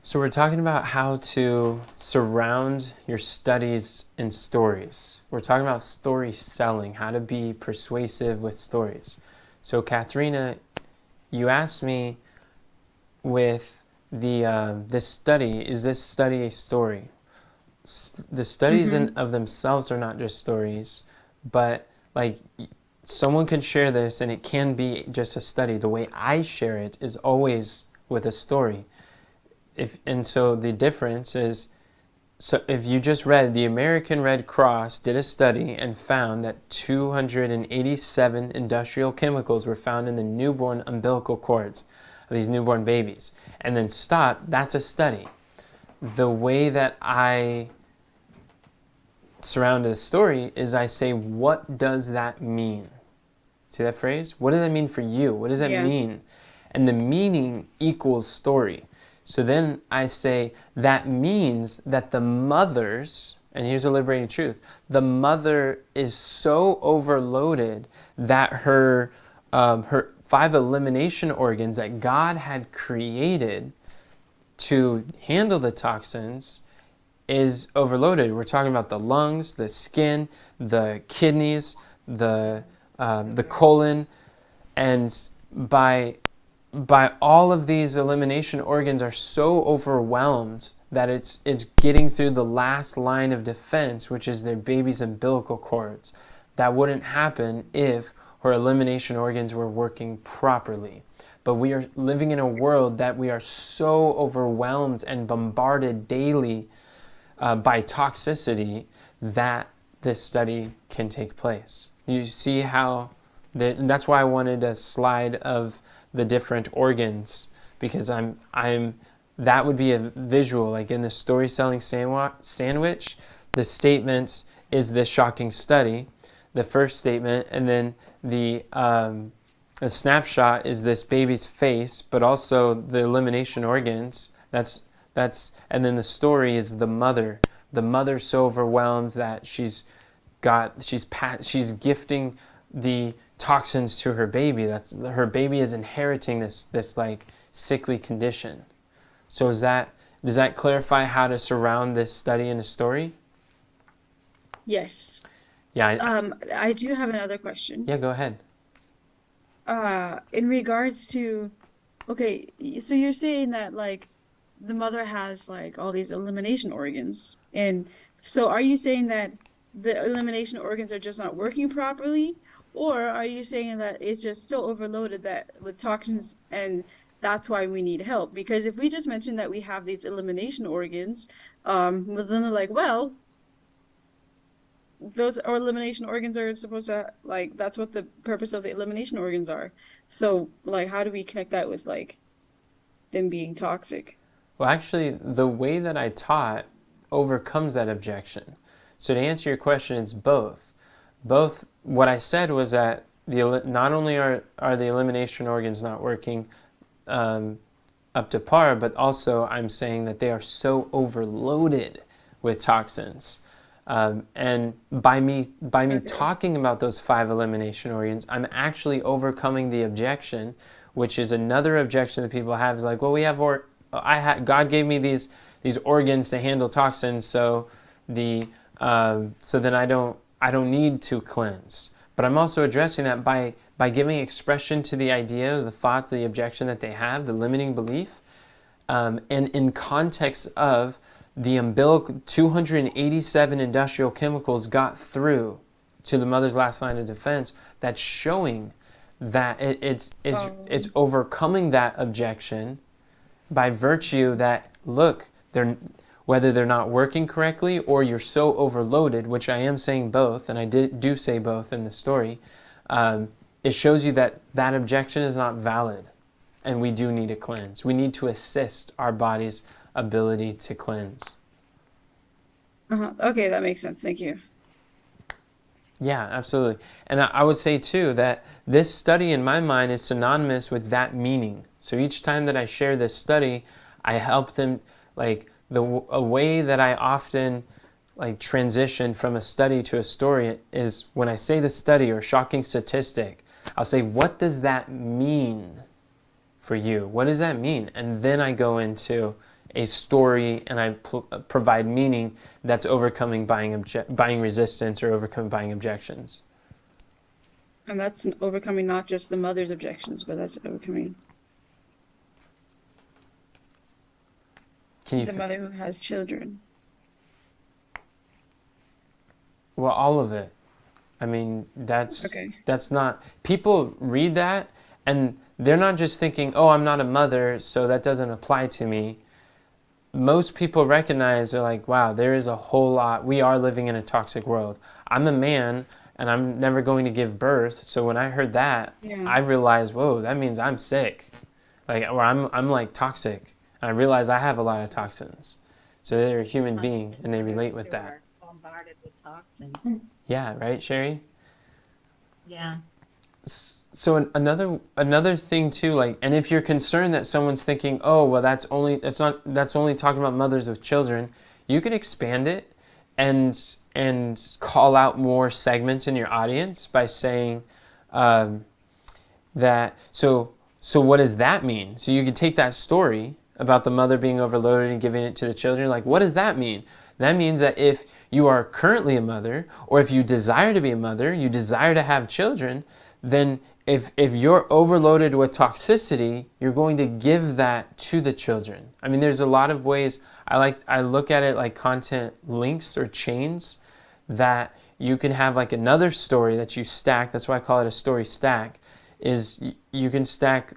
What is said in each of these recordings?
So we're talking about how to surround your studies in stories. We're talking about story selling, how to be persuasive with stories. So Katharina, you asked me with this study, is this study a story? The studies Mm-hmm. of themselves are not just stories, but like someone could share this and it can be just a study. The way I share it is always with a story. So the difference is, so if you just read, the American Red Cross did a study and found that 287 industrial chemicals were found in the newborn umbilical cords of these newborn babies, and then stop, that's a study. The way that I surround the story is I say, what does that mean? See that phrase? What does that mean for you? What does that Yeah. mean? And the meaning equals story. So then I say that means that the mothers, and here's a liberating truth, the mother is so overloaded that her five elimination organs that God had created to handle the toxins is overloaded. We're talking about the lungs, the skin, the kidneys, the colon, and by all of these elimination organs are so overwhelmed that it's getting through the last line of defense, which is their baby's umbilical cords. That wouldn't happen if her elimination organs were working properly. But we are living in a world that we are so overwhelmed and bombarded daily by toxicity that this study can take place. You see how that's why I wanted a slide of the different organs, because I'm that would be a visual, like in the story selling sandwich. The statements is this shocking study, the first statement, and then the snapshot is this baby's face, but also the elimination organs. And then the story is the mother. The mother's so overwhelmed that she's gifting the toxins to her baby. That's her baby is inheriting this like sickly condition. So does that clarify how to surround this study in a story? Yes. Yeah, I do have another question. yeah. Go ahead. In regards to, okay, so you're saying that like the mother has like all these elimination organs. And so are you saying that the elimination organs are just not working properly? Or are you saying that it's just so overloaded that with toxins and that's why we need help? Because if we just mention that we have these elimination organs, well, then they're like, well, those or elimination organs are supposed to like that's what the purpose of the elimination organs are. So like how do we connect that with like them being toxic? Well, actually, the way that I taught overcomes that objection. So to answer your question, it's both. Both. What I said was that not only are the elimination organs not working um, up to par, but also I'm saying that they are so overloaded with toxins. And by me Okay. talking about those five elimination organs, I'm actually overcoming the objection, which is another objection that people have is like, well, we have God gave me these organs to handle toxins, so so then I don't need to cleanse. But I'm also addressing that by giving expression to the idea, the thought, the objection that they have, the limiting belief, and in context of the umbilical 287 industrial chemicals got through to the mother's last line of defense. That's showing that it's Um, overcoming that objection by virtue that, look, they're whether they're not working correctly or you're so overloaded, which I am saying both, and I do say both in the story. It shows you that that objection is not valid, and we do need to cleanse. We need to assist our body's ability to cleanse. okay, that makes sense. Thank you. Yeah, absolutely. And I would say too that this study in my mind is synonymous with that meaning. So each time that I share this study, I help them, like a way that I often like transition from a study to a story is when I say the study or shocking statistic, I'll say, what does that mean for you? What does that mean? And then I go into a story and I provide meaning that's overcoming buying resistance or overcoming buying objections. And that's overcoming not just the mother's objections, but that's overcoming Can you? the mother who has children. Well, all of it. I mean, that's Okay. that's not people read that and they're not just thinking, "Oh, I'm not a mother, so that doesn't apply to me." Most people recognize they're like, "Wow, there is a whole lot. We are living in a toxic world. I'm a man and I'm never going to give birth." So when I heard that, Yeah. I realized, "Whoa, that means I'm sick." Like or I'm like toxic. And I realize I have a lot of toxins. So they're a human being and they relate with Who that. are bombarded with toxins. Yeah, right, Sherry? Yeah. So another thing too, like, and if you're concerned that someone's thinking, oh, well, that's only talking about mothers of children, you can expand it and call out more segments in your audience by saying that. So what does that mean? So you could take that story about the mother being overloaded and giving it to the children. Like, what does that mean? That means that if you are currently a mother, or if you desire to be a mother, you desire to have children, then if you're overloaded with toxicity, you're going to give that to the children. I mean, there's a lot of ways. I look at it like content links or chains that you can have like another story that you stack. That's why I call it a story stack. Is you can stack,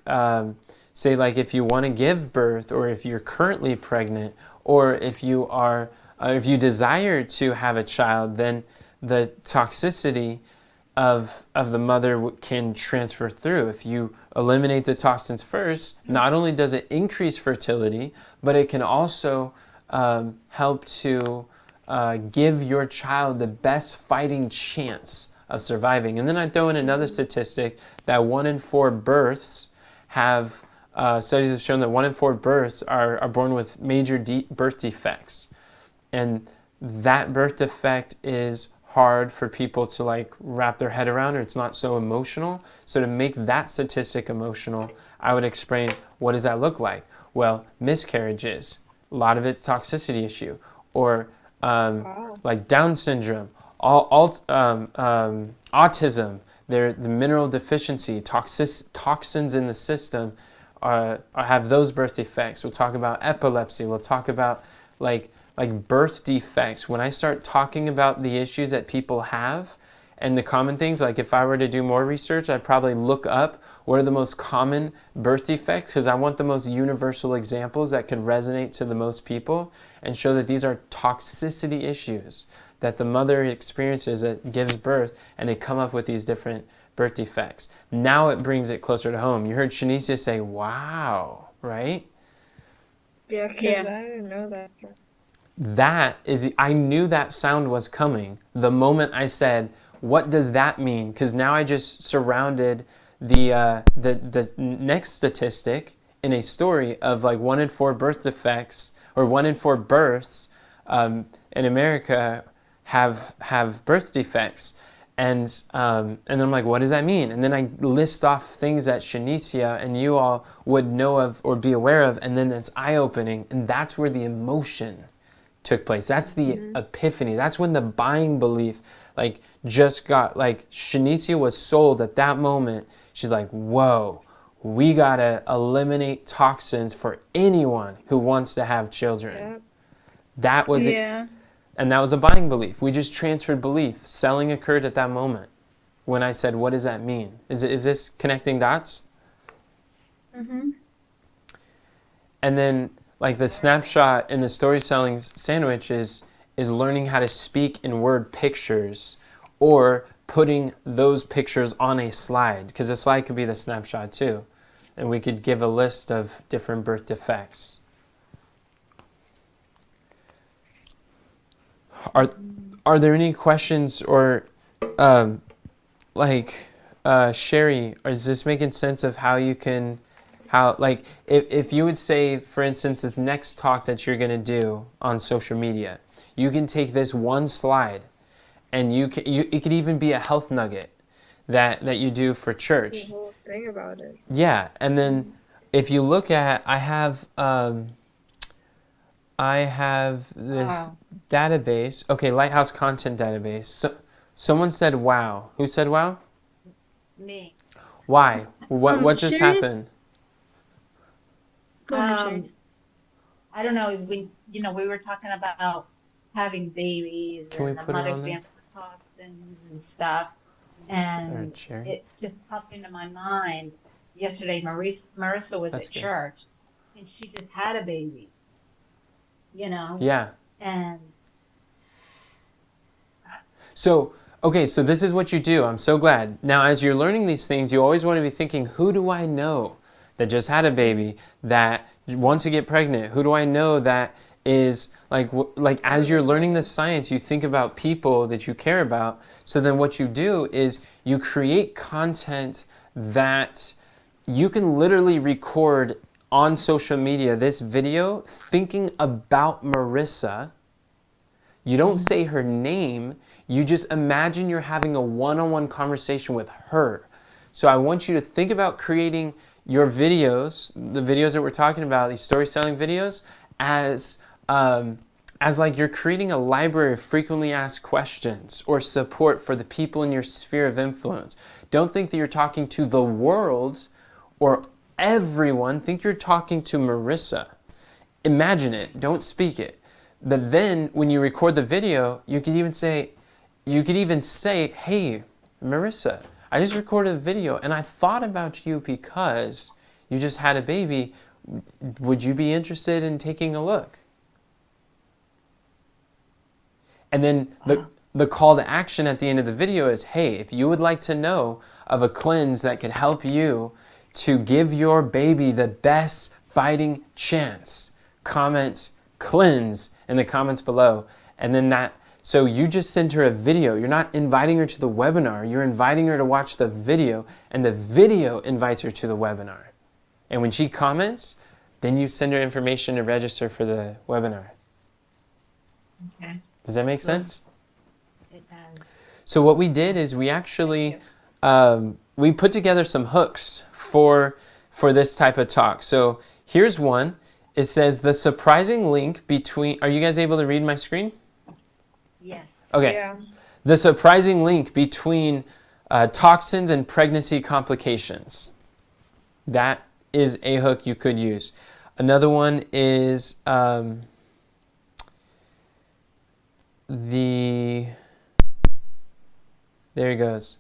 say like if you want to give birth, or if you're currently pregnant, or if you desire to have a child, then the toxicity of the mother can transfer through. If you eliminate the toxins first, not only does it increase fertility, but it can also help to give your child the best fighting chance of surviving. And then I throw in another statistic that 1 in 4 births have, studies have shown that 1 in 4 births are born with major birth defects. And that birth defect is hard for people to like wrap their head around, or it's not so emotional. So to make that statistic emotional, I would explain, what does that look like? Well, miscarriages, a lot of it's toxicity issue, or like Down syndrome, autism, the mineral deficiency, toxins in the system have those birth defects. We'll talk about epilepsy. We'll talk about like birth defects. When I start talking about the issues that people have and the common things, like if I were to do more research, I'd probably look up what are the most common birth defects, because I want the most universal examples that could resonate to the most people and show that these are toxicity issues that the mother experiences that gives birth, and they come up with these different birth defects. Now it brings it closer to home. You heard Shanicia say, wow, right? Yeah, because Yeah. I didn't know that stuff. I knew that sound was coming the moment I said, what does that mean? Because now I just surrounded the next statistic in a story of like 1 in 4 birth defects, or 1 in 4 births in America have birth defects. And then I'm like, what does that mean? And then I list off things that Shanicia and you all would know of or be aware of, and then it's eye-opening, and that's where the emotion took place. That's the epiphany. That's when the buying belief like just got, like Shanicia was sold at that moment. She's like, whoa, we gotta eliminate toxins for anyone who wants to have children. Yep. That was it. Yeah. And that was a buying belief. We just transferred belief. Selling occurred at that moment when I said, what does that mean? Is this connecting dots? Mm-hmm. And then like the snapshot in the story selling sandwich is learning how to speak in word pictures, or putting those pictures on a slide, because a slide could be the snapshot too. And we could give a list of different birth defects. Are there any questions, or Sherry, is this making sense of how you can, like if you would say, for instance, this next talk that you're going to do on social media, you can take this one slide, and it could even be a health nugget that you do for The church. whole thing about it. Yeah, and then if you look at, I have I have this Wow. database. Okay, Lighthouse Content Database. So, someone said wow. Who said wow? Me. Why? What just Sherry's, happened? go ahead, Sherry. I don't know, we were talking about having babies Can we and the put it mother on there? being toxins and stuff. Or And Cherry? it just popped into my mind. Yesterday, Marissa was That's at good. church and she just had a baby, you know, Yeah. and So, okay, so this is what you do. I'm so glad. Now, as you're learning these things, you always want to be thinking, who do I know that just had a baby, that wants to get pregnant? Who do I know that is like as you're learning this science, you think about people that you care about. So then what you do is you create content that you can literally record on social media this video thinking about Marissa. You don't say her name, you just imagine you're having a one-on-one conversation with her. So I want you to think about creating your videos, the videos that we're talking about, these story selling videos, as like you're creating a library of frequently asked questions or support for the people in your sphere of influence. Don't think that you're talking to the world or everyone. Think you're talking to Marissa. Imagine it, don't speak it. But then when you record the video, you could even say, hey, Marissa, I just recorded a video and I thought about you because you just had a baby. Would you be interested in taking a look? And then the call to action at the end of the video is, hey, if you would like to know of a cleanse that could help you to give your baby the best fighting chance, comment cleanse in the comments below. And then so you just send her a video. You're not inviting her to the webinar. You're inviting her to watch the video, and the video invites her to the webinar. And when she comments, then you send her information to register for the webinar. okay, Does that make sense? it does. So what we did is we actually we put together some hooks for this type of talk. So here's one. It says the surprising link between. Are you guys able to read my screen? Yes. Okay. Yeah. The surprising link between toxins and pregnancy complications. That is a hook you could use. Another one is there it goes.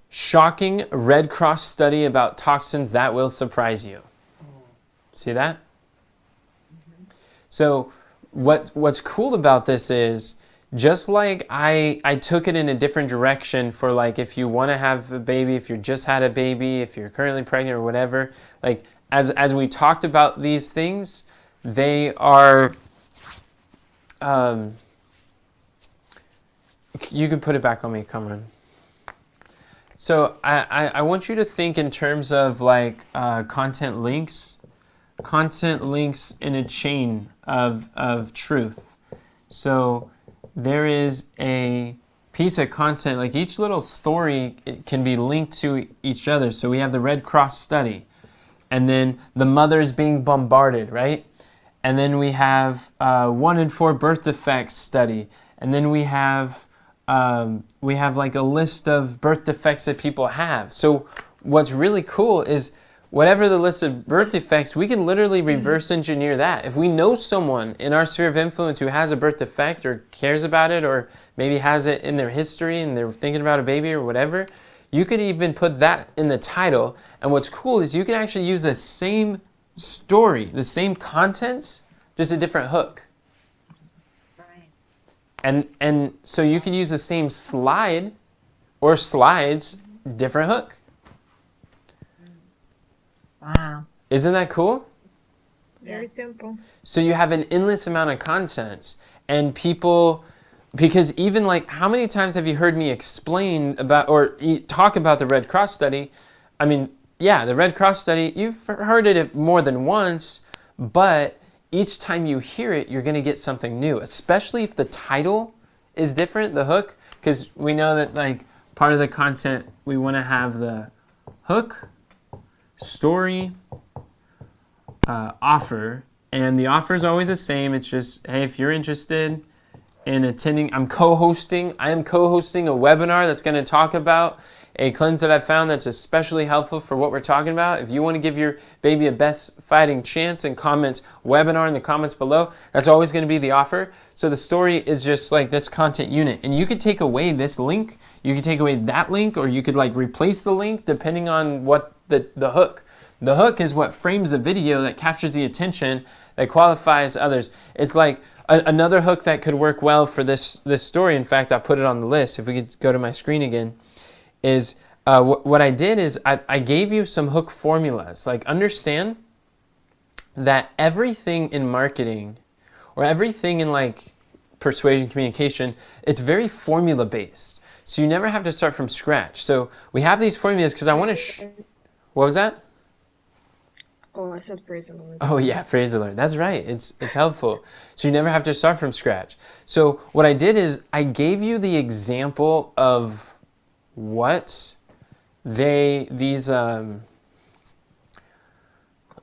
Shocking Red Cross study about toxins that will surprise you. See that? So what's cool about this is, just like I took it in a different direction for like if you want to have a baby, if you just had a baby, if you're currently pregnant or whatever, like as we talked about these things, they are you can put it back on me, Cameron. So I want you to think in terms of like content links in a chain of truth. So there is a piece of content, like each little story it can be linked to each other. So we have the Red Cross study, and then the mother's being bombarded, right? And then we have 1 in 4 birth defects study, and then we have like a list of birth defects that people have. So what's really cool is whatever the list of birth defects, we can literally reverse engineer that. If we know someone in our sphere of influence who has a birth defect or cares about it, or maybe has it in their history and they're thinking about a baby or whatever, you could even put that in the title. And what's cool is you can actually use the same story, the same contents, just a different hook. Right. And so you can use the same slide or slides, different hook. Wow. Isn't that cool? Very simple. So you have an endless amount of contents, and people, because even like, how many times have you heard me explain about or talk about the Red Cross study? I mean, yeah, the Red Cross study, you've heard it more than once, but each time you hear it, you're going to get something new, especially if the title is different, the hook, because we know that like part of the content, we want to have the hook, story, offer, And the offer is always the same. It's just, hey, if you're interested in attending, I am co-hosting a webinar that's going to talk about a cleanse that I found that's especially helpful for what we're talking about. If you want to give your baby a best fighting chance, and comment webinar in the comments below, that's always going to be the offer. So the story is just like this content unit. And you could take away this link, you could take away that link, or you could like replace the link depending on what the hook. The hook is what frames the video, that captures the attention, that qualifies others. It's like another hook that could work well for this story. In fact, I put it on the list. If we could go to my screen again, is what I did is I gave you some hook formulas. Like, understand that everything in marketing or everything in like persuasion communication, it's very formula based. So you never have to start from scratch. So we have these formulas because I want to. What was that? Oh, I said praise the Lord. Oh yeah, praise the Lord. That's right. It's helpful. So you never have to start from scratch. So what I did is I gave you the example of what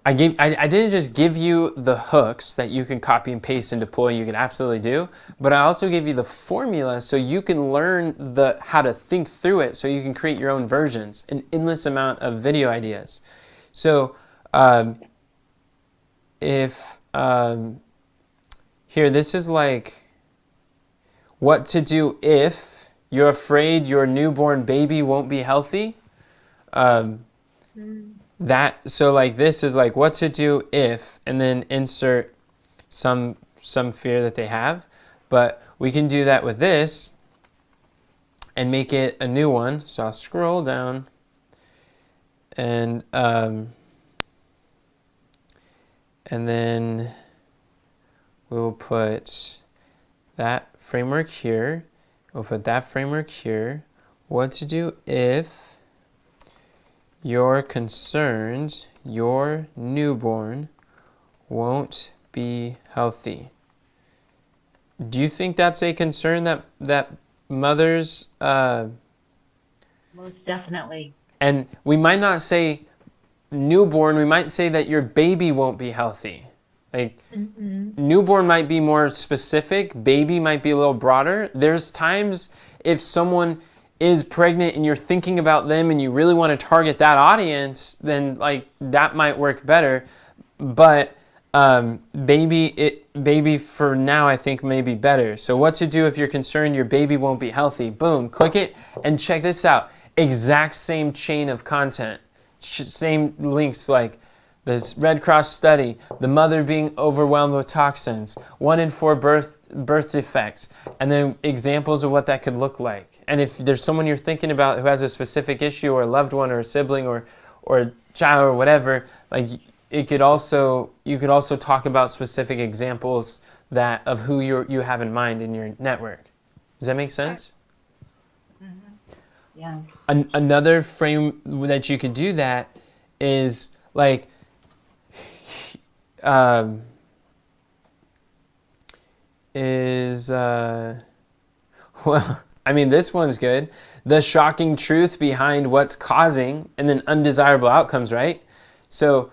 I didn't just give you the hooks that you can copy and paste and deploy. You can absolutely do, but I also gave you the formula so you can learn how to think through it, so you can create your own versions, an endless amount of video ideas. So here, this is like what to do if you're afraid your newborn baby won't be healthy. So like this is like what to do if, and then insert some fear that they have. But we can do that with this and make it a new one. So I'll scroll down and then we'll put that framework here. We'll put that framework here. What to do if you're concerned your newborn won't be healthy. Do you think that's a concern that mothers... Most definitely. And we might not say newborn, we might say that your baby won't be healthy. Like, newborn might be more specific, baby might be a little broader. There's times if someone is pregnant and you're thinking about them and you really want to target that audience, then like that might work better. But baby for now I think may be better. So what to do if you're concerned your baby won't be healthy? Boom, click it and check this out. Exact same chain of content, same links, like this Red Cross study, the mother being overwhelmed with toxins, 1 in 4 birth defects, and then examples of what that could look like. And if there's someone you're thinking about who has a specific issue, or a loved one, or a sibling, or a child, or whatever, like you could also talk about specific examples of who you have in mind in your network. Does that make sense? Yeah. Another frame that you could do that is like, well, I mean, this one's good. The shocking truth behind what's causing, and then undesirable outcomes, right? So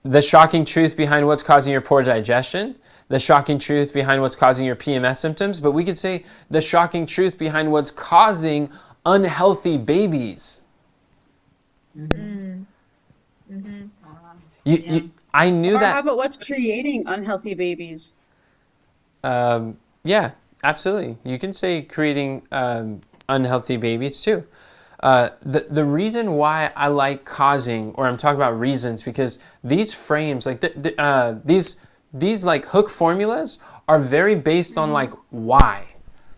the shocking truth behind what's causing your poor digestion, the shocking truth behind what's causing your PMS symptoms, but we could say the shocking truth behind what's causing unhealthy babies. I knew Or that. how about what's creating unhealthy babies? Yeah, absolutely. You can say creating unhealthy babies too. The reason why I like causing, or I'm talking about reasons, because these frames, like these like hook formulas, are very based on like why.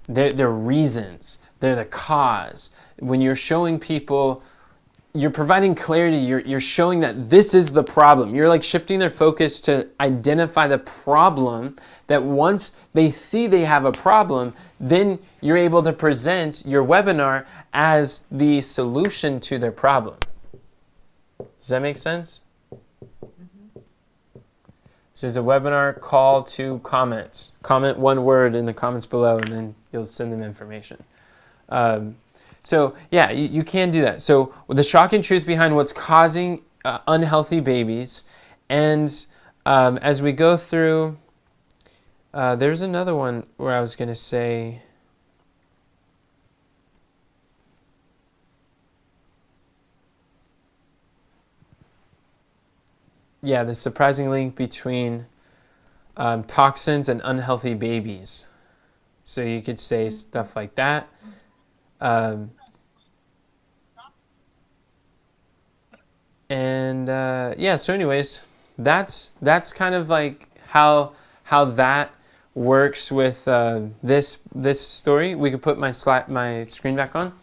They're reasons. They're the cause. When you're showing people, you're providing clarity. You're showing that this is the problem. You're like shifting their focus to identify the problem, that once they see they have a problem, then you're able to present your webinar as the solution to their problem. Does that make sense? This is a webinar call to comments. Comment one word in the comments below, and then you'll send them information. So yeah, you can do that. So the shocking truth behind what's causing unhealthy babies, and As we go through, there's another one where I was going to say, yeah, the surprising link between toxins and unhealthy babies. So you could say stuff like that. Yeah, so anyways, that's kind of like how that works with this story. We could put my screen back on,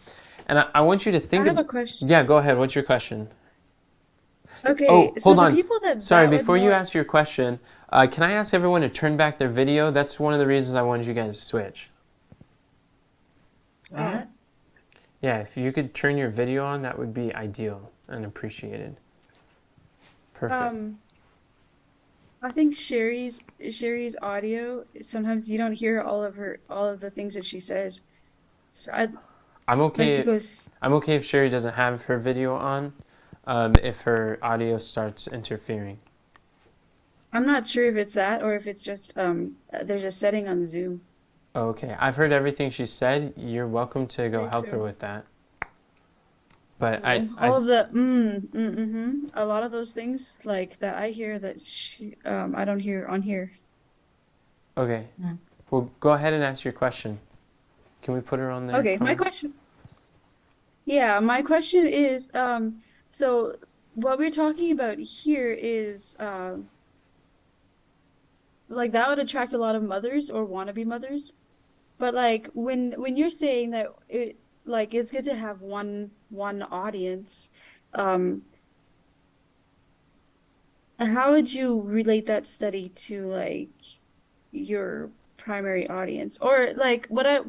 and I want you to I think have of, a question. yeah, go ahead. What's your question? Okay, Oh, so hold the on. people that Sorry, that would before you more ask your question, can I ask everyone to turn back their video? That's one of the reasons I wanted you guys to switch. Yeah, if you could turn your video on, that would be ideal and appreciated. Perfect. I think Sherry's audio, sometimes you don't hear all of the things that she says. So I'd I'm like to okay. go I'm okay if Sherry doesn't have her video on, if her audio starts interfering. I'm not sure if it's that or if it's just there's a setting on Zoom. Oh, okay, I've heard everything she said. You're welcome to go Me help her too. with that. But All of the a lot of those things like that I hear that I don't hear on here. okay. Well, go ahead and ask your question. Can we put her on there, Okay, my Carmen? question. Yeah, my question is so what we're talking about here is like that would attract a lot of mothers or wannabe mothers. But like when you're saying that it like it's good to have one audience, um, how would you relate that study to like your primary audience? Or like what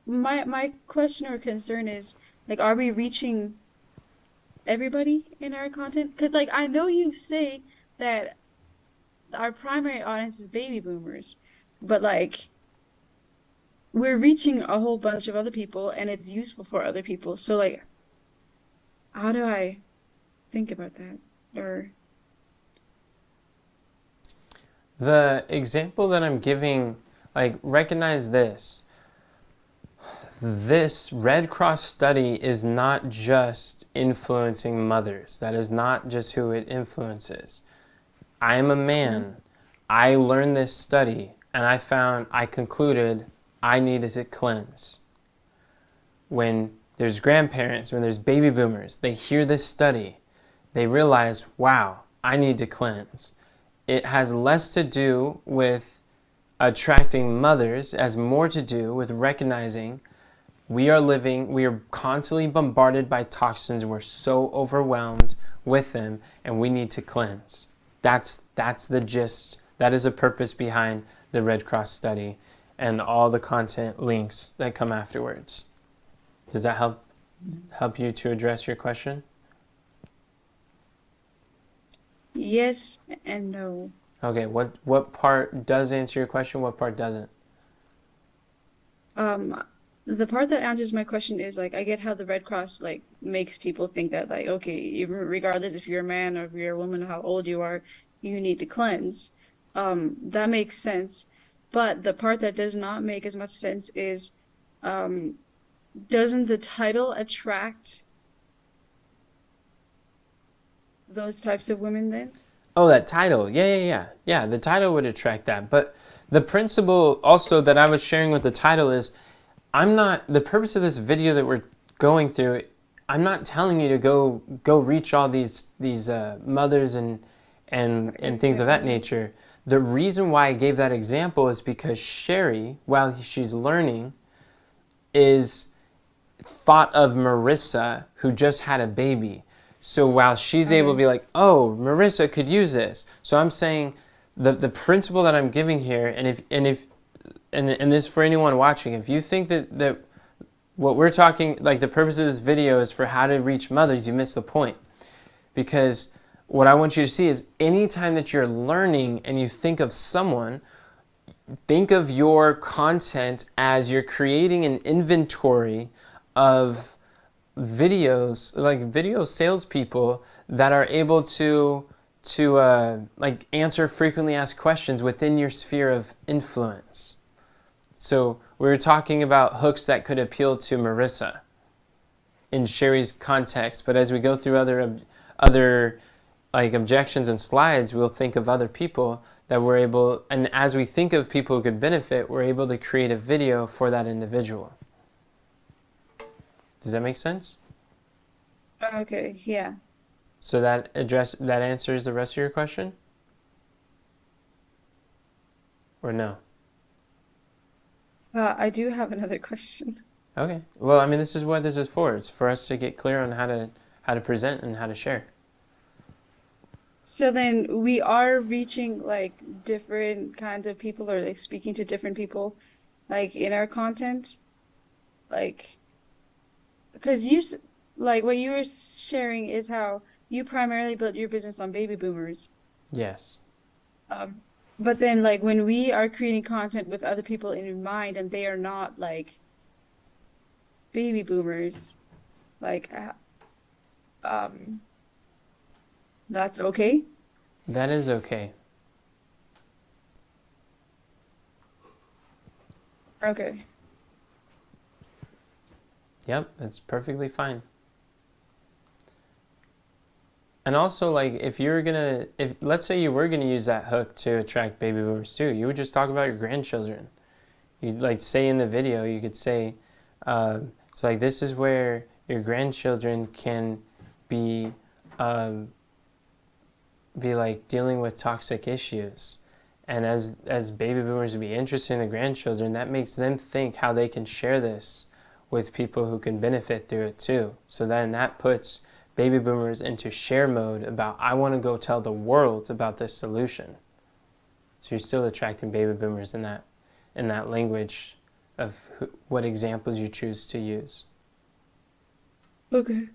my question or concern is like are we reaching everybody in our content? Because like I know you say that our primary audience is baby boomers, but like we're reaching a whole bunch of other people and it's useful for other people. So like how do I think about that? Or The example that I'm giving, like, recognize this. This Red Cross study is not just influencing mothers. That is not just who it influences. I am a man. I learned this study and I concluded I needed to cleanse. When there's grandparents, when there's baby boomers, they hear this study, they realize, wow, I need to cleanse. It has less to do with attracting mothers, as more to do with recognizing we are constantly bombarded by toxins. We're so overwhelmed with them, and we need to cleanse. That's the gist. That is the purpose behind the Red Cross study and all the content links that come afterwards. Does that help you to address your question? yes and no. Okay, what part does answer your question? What part doesn't? Um, the part that answers my question is like I get how the Red Cross like makes people think that like okay, even regardless if you're a man or if you're a woman, how old you are, you need to cleanse. That makes sense. But the part that does not make as much sense is um, doesn't the title attract those types of women then? Oh, that title. Yeah, the title would attract that. But the principle also that I was sharing with the title is the purpose of this video that we're going through, I'm not telling you to go reach all these mothers and things of that nature. The reason why I gave that example is because Sherry, while she's learning, is thought of Marissa, who just had a baby. So while she's able to Okay. be like, oh, Marissa could use this. So I'm saying the principle that I'm giving here, and this for anyone watching, if you think that what we're talking, like the purpose of this video is for how to reach mothers, you miss the point. Because what I want you to see is anytime that you're learning and you think of someone, think of your content as you're creating an inventory of videos, like video salespeople that are able to like answer frequently asked questions within your sphere of influence. So we were talking about hooks that could appeal to Marissa in Sherry's context, but as we go through other like objections and slides, we'll think of other people that we're able, and as we think of people who could benefit, we're able to create a video for that individual. Does that make sense? Okay, yeah. So that answers the rest of your question? Or no? I do have another question. Okay. Well, I mean, this is what this is for. It's for us to get clear on how to present and how to share. So then we are reaching like different kinds of people or like speaking to different people like in our content. Like, because like what you were sharing is how you primarily built your business on baby boomers. Yes. But then like when we are creating content with other people in mind and they are not like baby boomers, like that's okay. That is okay. Okay. Yep, that's perfectly fine. And also, like, if let's say you were gonna use that hook to attract baby boomers too, you would just talk about your grandchildren. You'd like say in the video, you could say, it's like this is where your grandchildren can be like dealing with toxic issues. And as baby boomers be interested in the grandchildren, that makes them think how they can share this with people who can benefit through it too. So then that puts baby boomers into share mode about, I want to go tell the world about this solution. So you're still attracting baby boomers in that language of what examples you choose to use. Okay.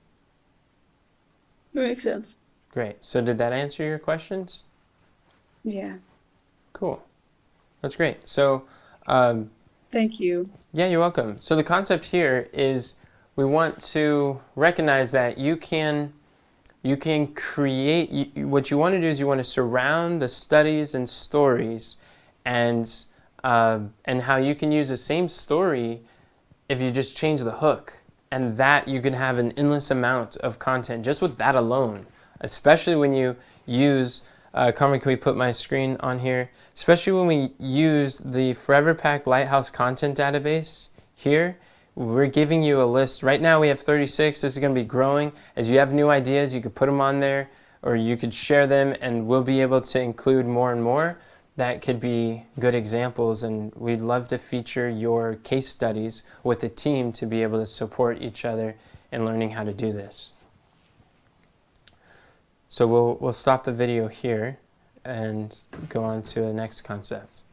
That makes sense. Great. So did that answer your questions? Yeah. Cool. That's great. So Thank you. yeah, you're welcome. So the concept here is we want to recognize that you can create, what you want to do is you want to surround the studies and stories and how you can use the same story if you just change the hook, and that you can have an endless amount of content just with that alone, especially when you use Carmen, can we put my screen on here? Especially when we use the Forever Pack Lighthouse content database here, we're giving you a list. Right now we have 36. This is going to be growing. As you have new ideas, you could put them on there or you could share them, and we'll be able to include more and more. That could be good examples, and we'd love to feature your case studies with the team to be able to support each other in learning how to do this. So we'll stop the video here and go on to the next concept.